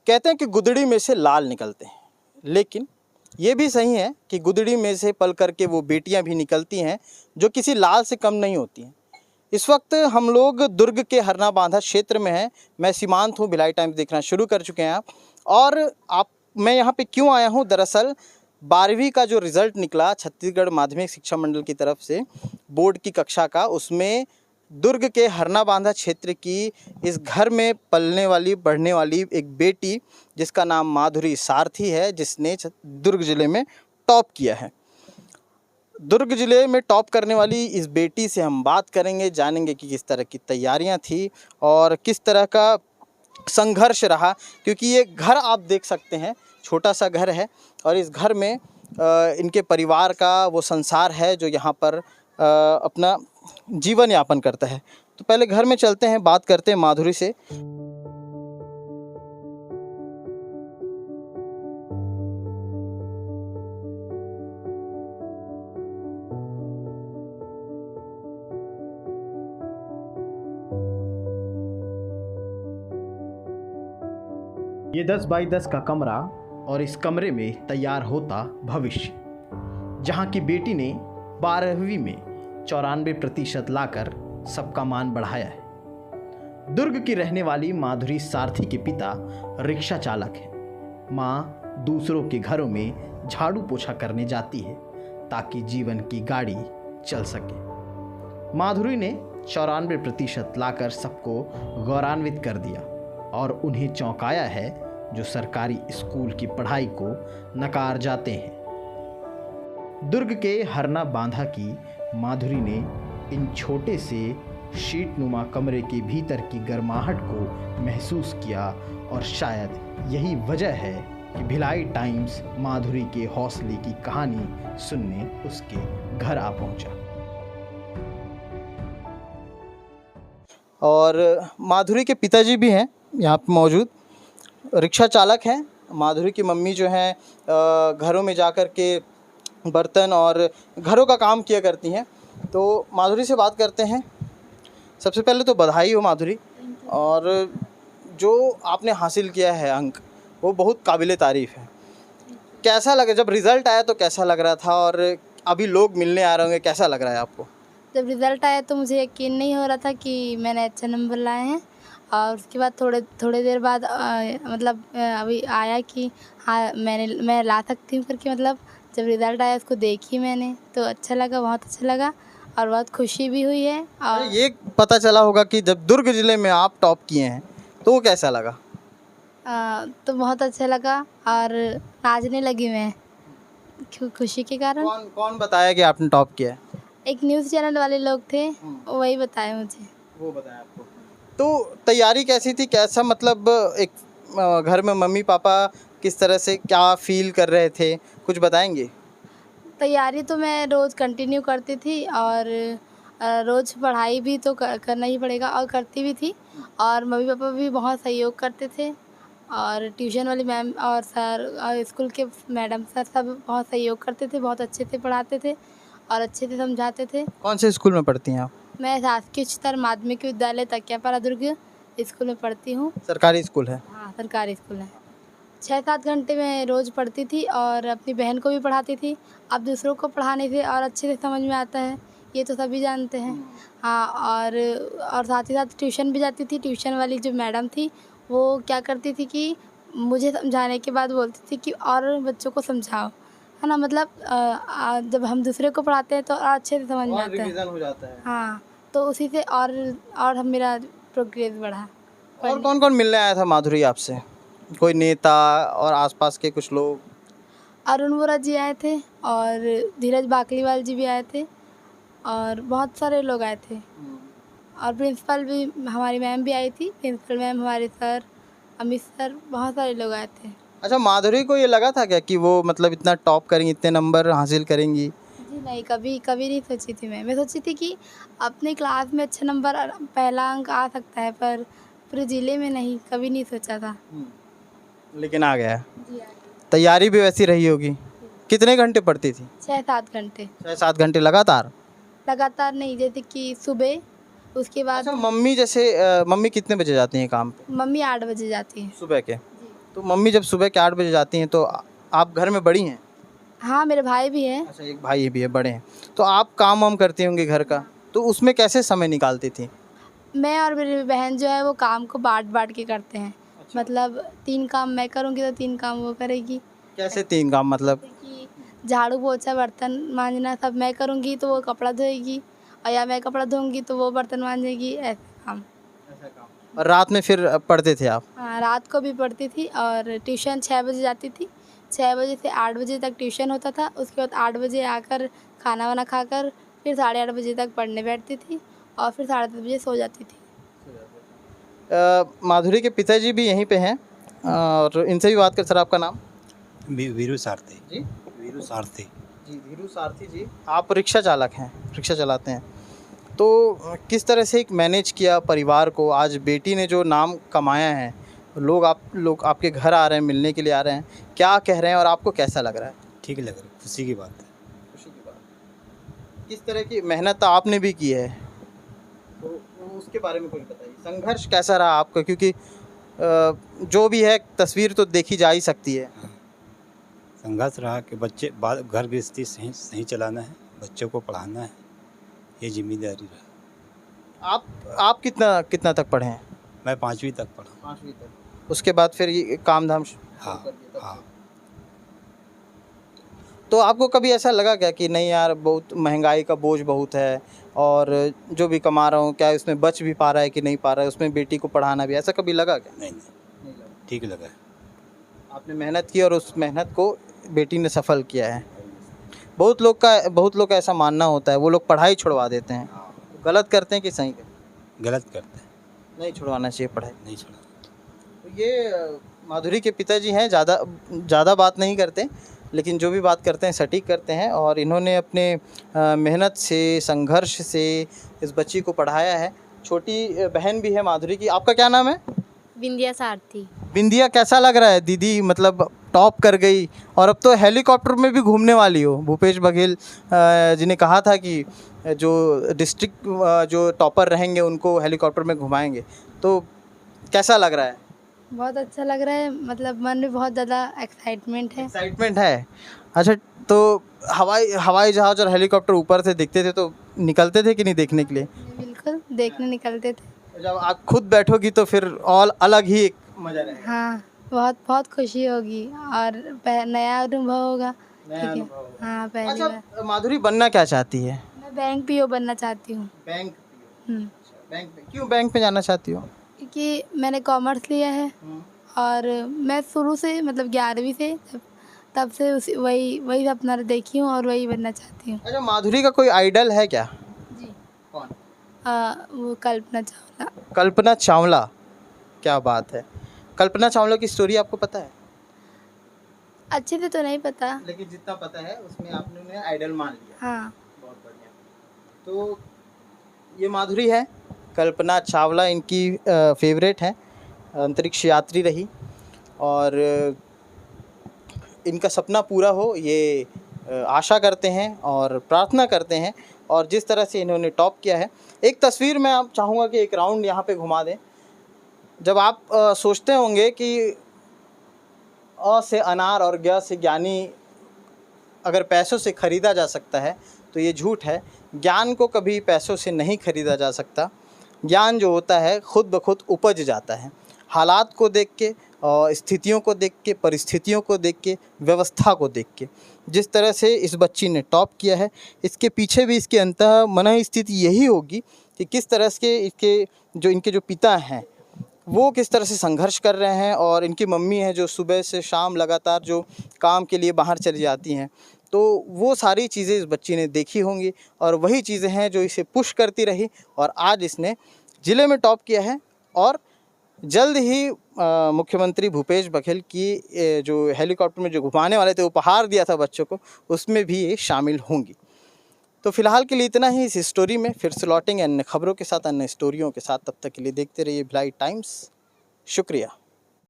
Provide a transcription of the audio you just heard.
कहते हैं कि गुदड़ी में से लाल निकलते हैं, लेकिन ये भी सही है कि गुदड़ी में से पल करके वो बेटियां भी निकलती हैं जो किसी लाल से कम नहीं होती हैं। इस वक्त हम लोग दुर्ग के हरना बांधा क्षेत्र में हैं। मैं सीमांत हूँ, भिलाई टाइम्स देखना शुरू कर चुके हैं आप। और मैं यहाँ पे क्यों आया हूँ, दरअसल 12वीं का जो रिज़ल्ट निकला छत्तीसगढ़ माध्यमिक शिक्षा मंडल की तरफ से बोर्ड की कक्षा का, उसमें दुर्ग के हरना बांधा क्षेत्र की इस घर में पलने वाली बढ़ने वाली एक बेटी जिसका नाम माधुरी सारथी है, जिसने दुर्ग ज़िले में टॉप किया है। दुर्ग ज़िले में टॉप करने वाली इस बेटी से हम बात करेंगे, जानेंगे कि किस तरह की तैयारियां थी और किस तरह का संघर्ष रहा। क्योंकि ये घर आप देख सकते हैं, छोटा सा घर है और इस घर में इनके परिवार का वो संसार है जो यहाँ पर अपना जीवन यापन करता है। तो पहले घर में चलते हैं, बात करते हैं माधुरी से। ये 10 बाई 10 का कमरा और इस कमरे में तैयार होता भविष्य, जहाँ की बेटी ने 12वीं में 94% लाकर सबका मान बढ़ाया है। दुर्ग की रहने वाली माधुरी सारथी के पिता रिक्शा चालक हैं। माँ दूसरों के घरों में झाड़ू पोछा करने जाती है ताकि जीवन की गाड़ी चल सके। माधुरी ने 94% लाकर सबको गौरवान्वित कर दिया और उन्हें चौंकाया है जो सरकारी स्कूल की पढ़ाई को नकार जाते हैं। दुर्ग के हरना बांधा की माधुरी ने इन छोटे से शीट नुमा कमरे के भीतर की गर्माहट को महसूस किया और शायद यही वजह है कि भिलाई टाइम्स माधुरी के हौसले की कहानी सुनने उसके घर आ पहुंचा। और माधुरी के पिताजी भी हैं यहाँ पे मौजूद, रिक्शा चालक हैं। माधुरी की मम्मी जो हैं घरों में जाकर के बर्तन और घरों का काम किया करती हैं। तो माधुरी से बात करते हैं। सबसे पहले तो बधाई हो माधुरी, और जो आपने हासिल किया है अंक वो बहुत काबिले तारीफ़ है। कैसा लगा जब रिज़ल्ट आया, तो कैसा लग रहा था, और अभी लोग मिलने आ रहे होंगे, कैसा लग रहा है आपको? जब रिज़ल्ट आया तो मुझे यकीन नहीं हो रहा था कि मैंने अच्छा नंबर लाए हैं, और उसके बाद थोड़े देर बाद अभी आया कि हाँ मैं ला सकती हूँ करके। मतलब जब रिज़ल्ट आया उसको देखी मैंने तो अच्छा लगा, बहुत अच्छा लगा और बहुत खुशी भी हुई है। और ये पता चला होगा कि जब दुर्ग ज़िले में आप टॉप किए हैं तो वो कैसा लगा? तो बहुत अच्छा लगा और नाचने लगी मैं खुशी के कारण। कौन बताया कि आपने टॉप किया है? एक न्यूज़ चैनल वाले लोग थे, वही बताया मुझे। वो बताया आपको? तो तैयारी कैसी थी, कैसा, मतलब एक घर में मम्मी पापा किस तरह से क्या फील कर रहे थे, कुछ बताएंगे? तैयारी तो मैं रोज़ कंटिन्यू करती थी और रोज़ पढ़ाई भी तो करना ही पड़ेगा और करती भी थी, और मम्मी पापा भी बहुत सहयोग करते थे, और ट्यूशन वाली मैम और सर और स्कूल के मैडम सर सब बहुत सहयोग करते थे, बहुत अच्छे से पढ़ाते थे और अच्छे से समझाते थे। कौन से स्कूल में पढ़ती हैं आप? मैं शासकीय उच्चतर माध्यमिक विद्यालय तकियापारा दुर्ग स्कूल में पढ़ती हूँ। सरकारी स्कूल है? हाँ, सरकारी स्कूल है। 6-7 घंटे मैं रोज़ पढ़ती थी और अपनी बहन को भी पढ़ाती थी। अब दूसरों को पढ़ाने से और अच्छे से समझ में आता है, ये तो सभी जानते हैं। हाँ, और साथ ही साथ ट्यूशन भी जाती थी। ट्यूशन वाली जो मैडम थी वो क्या करती थी कि मुझे समझाने के बाद बोलती थी कि और बच्चों को समझाओ, है ना। मतलब जब हम दूसरे को पढ़ाते हैं तो और अच्छे से समझ में आता है, रिवीजन हो जाता है। हाँ, तो उसी से और हम मेरा प्रोग्रेस बढ़ा। और कौन कौन मिलने आया था माधुरी आपसे? कोई नेता और आसपास के कुछ लोग? अरुण वोरा जी आए थे और धीरज बाकलीवाल जी भी आए थे और बहुत सारे लोग आए थे, और प्रिंसिपल भी, हमारी मैम भी आई थी, प्रिंसिपल मैम, हमारे सर, अमित सर, बहुत सारे लोग आए थे। अच्छा, माधुरी को ये लगा था क्या कि वो मतलब इतना टॉप करेंगी, इतने नंबर हासिल करेंगी? जी नहीं, कभी कभी नहीं सोची थी मैं सोची थी कि अपने क्लास में अच्छा नंबर, पहला अंक आ सकता है, पर पूरे ज़िले में नहीं, कभी नहीं सोचा था। लेकिन आ गया। जी, तैयारी भी वैसी रही होगी। कितने घंटे पढ़ती थी? 6-7 घंटे। 6-7 घंटे लगातार? लगातार नहीं, जैसे कि सुबह, उसके बाद अच्छा, मम्मी जैसे मम्मी कितने बजे जाती हैं काम पे? मम्मी 8 बजे जाती है। सुबह के? तो मम्मी जब सुबह के 8 बजे जाती हैं तो आप घर में बड़ी हैं? हाँ, मेरे भाई भी हैं। अच्छा, एक भाई भी है, बड़े हैं। तो आप काम वाम करती होंगी घर का, तो उसमें कैसे समय निकालती थी? मैं और मेरी बहन जो है वो काम को बाँट-बाँट के करते हैं। मतलब 3 काम मैं करूँगी तो 3 काम वो करेगी। कैसे 3 काम मतलब? कि झाड़ू, पोछा, बर्तन मांजना सब मैं करूँगी तो वो कपड़ा धोएगी, और या मैं कपड़ा धोऊँगी तो वो बर्तन मांजेगी, ऐसे काम। और रात में फिर पढ़ते थे आप? हाँ, रात को भी पढ़ती थी और ट्यूशन 6 बजे जाती थी। 6 बजे से 8 बजे तक ट्यूशन होता था। उसके बाद 8 बजे आकर खाना वाना खाकर फिर 8:30 बजे तक पढ़ने बैठती थी और फिर 10:30 बजे सो जाती थी। माधुरी के पिताजी भी यहीं पे हैं और इनसे भी बात कर। सर, आपका नाम? वीरू सारथी। जी, वीरू सारथी। जी धीरू सारथी जी। आप रिक्शा चालक हैं, रिक्शा चलाते हैं। तो किस तरह से एक मैनेज किया परिवार को? आज बेटी ने जो नाम कमाया है, लोग आपके घर आ रहे हैं, मिलने के लिए आ रहे हैं, क्या कह रहे हैं और आपको कैसा लग रहा है? ठीक लग रहा है, खुशी की बात है। खुशी की बात। किस तरह की मेहनत आपने भी की है, तो उसके बारे में कुछ बताइए। संघर्ष कैसा रहा आपका? क्योंकि जो भी है तस्वीर तो देखी जा ही सकती है। संघर्ष रहा कि बच्चे घर गृहस्थी सही चलाना है, बच्चों को पढ़ाना है, ये जिम्मेदारी रहा। आप कितना तक पढ़े हैं? मैं 5वीं तक पढ़ा। 5वीं तक। उसके बाद फिर ये काम धाम हाँ हाँ। तो आपको कभी ऐसा लगा क्या कि नहीं यार, बहुत महंगाई का बोझ बहुत है और जो भी कमा रहा हूँ क्या उसमें बच भी पा रहा है कि नहीं पा रहा है, उसमें बेटी को पढ़ाना भी, ऐसा कभी लगा क्या? नहीं, ठीक लगा है। आपने मेहनत की और उस मेहनत को बेटी ने सफल किया है। बहुत लोग का ऐसा मानना होता है, वो लोग पढ़ाई छुड़वा देते हैं। गलत करते हैं कि सही करते हैं? गलत करते हैं, नहीं छुड़वाना चाहिए पढ़ाई। नहीं छोड़ा। तो ये माधुरी के पिताजी हैं, ज़्यादा बात नहीं करते, लेकिन जो भी बात करते हैं सटीक करते हैं और इन्होंने अपने मेहनत से, संघर्ष से इस बच्ची को पढ़ाया है। छोटी बहन भी है माधुरी की। आपका क्या नाम है? बिंदिया सारथी। बिंदिया, कैसा लग रहा है दीदी? मतलब टॉप कर गई और अब तो हेलीकॉप्टर में भी घूमने वाली हो। भूपेश बघेल जी ने कहा था कि जो डिस्ट्रिक्ट जो टॉपर रहेंगे उनको हेलीकॉप्टर में घुमाएंगे, तो कैसा लग रहा है? बहुत अच्छा लग रहा है, मतलब मन में बहुत ज़्यादा एक्साइटमेंट है। एक्साइटमेंट है। अच्छा, तो हवाई जहाज़ और हेलीकॉप्टर ऊपर से दिखते थे तो निकलते थे कि नहीं देखने के लिए? बिल्कुल, देखने निकलते थे। जब आप खुद बैठोगी तो फिर और अलग ही एक मज़ा रहेगा। हाँ, बहुत बहुत खुशी होगी और नया अनुभव होगा। नया ठीक है। अनुभव होगा। हाँ, पहली बार। अच्छा, माधुरी बनना क्या चाहती है? मैं बैंक पीओ बनना चाहती हूँ। बैंक। हम्म, क्यों बैंक में जाना चाहती हो? क्योंकि मैंने कॉमर्स लिया है और मैं शुरू से मतलब 11वीं से तब से वही अपना देखी हूँ और वही बनना चाहती हूँ। अच्छा, माधुरी का कोई आइडल है क्या? जी। कौन? वो कल्पना चावला। कल्पना चावला। क्या बात है। कल्पना चावला की स्टोरी आपको पता है? अच्छे से तो नहीं पता। लेकिन जितना पता है उसमें आपने उन्हें आइडल मान लिया। हाँ। बहुत बढ़िया। तो ये माधुरी है, कल्पना चावला इनकी फेवरेट है, अंतरिक्ष यात्री रही और इनका सपना पूरा हो ये आशा करते हैं और प्रार्थना करते हैं। और जिस तरह से इन्होंने टॉप किया है, एक तस्वीर मैं आप चाहूँगा कि एक राउंड यहाँ पे घुमा दें। जब आप सोचते होंगे कि अ से अनार और ज्ञ से ज्ञानी अगर पैसों से ख़रीदा जा सकता है तो ये झूठ है। ज्ञान को कभी पैसों से नहीं ख़रीदा जा सकता। ज्ञान जो होता है खुद ब खुद उपज जाता है, हालात को देख के और स्थितियों को देख के, परिस्थितियों को देख के, व्यवस्था को देख के। जिस तरह से इस बच्ची ने टॉप किया है, इसके पीछे भी इसके अंतःमन स्थिति यही होगी कि किस तरह से इनके जो पिता हैं वो किस तरह से संघर्ष कर रहे हैं और इनकी मम्मी है जो सुबह से शाम लगातार जो काम के लिए बाहर चली जाती हैं। तो वो सारी चीज़ें इस बच्ची ने देखी होंगी और वही चीज़ें हैं जो इसे पुश करती रही और आज इसने ज़िले में टॉप किया है। और जल्द ही मुख्यमंत्री भूपेश बघेल की जो हेलीकॉप्टर में जो घुमाने वाले थे, उपहार दिया था बच्चों को, उसमें भी ये शामिल होंगी। तो फिलहाल के लिए इतना ही इस स्टोरी में। फिर से लौटेंगे अन्य खबरों के साथ, अन्य स्टोरियों के साथ। तब तक के लिए देखते रहिए भिलाई टाइम्स। शुक्रिया।